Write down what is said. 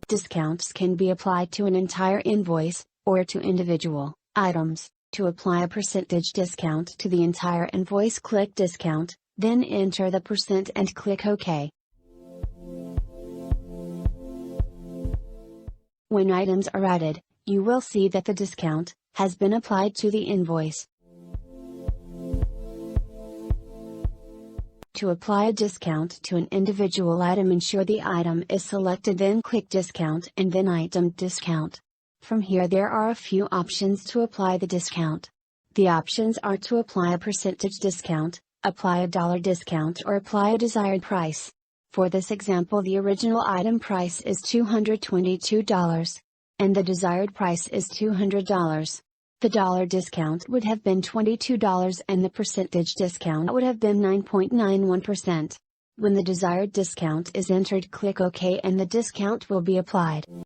Discounts can be applied to an entire invoice, or to individual items. To apply a percentage discount to the entire invoice, click Discount, then enter the percent and click OK. When items are added, you will see that the discount has been applied to the invoice. To apply a discount to an individual item, ensure the item is selected, then click Discount and then Item Discount. From here there are a few options to apply the discount. The options are to apply a percentage discount, apply a dollar discount, or apply a desired price. For this example, the original item price is $222, and the desired price is $200. The dollar discount would have been $22 and the percentage discount would have been 9.91%. When the desired discount is entered, click OK and the discount will be applied.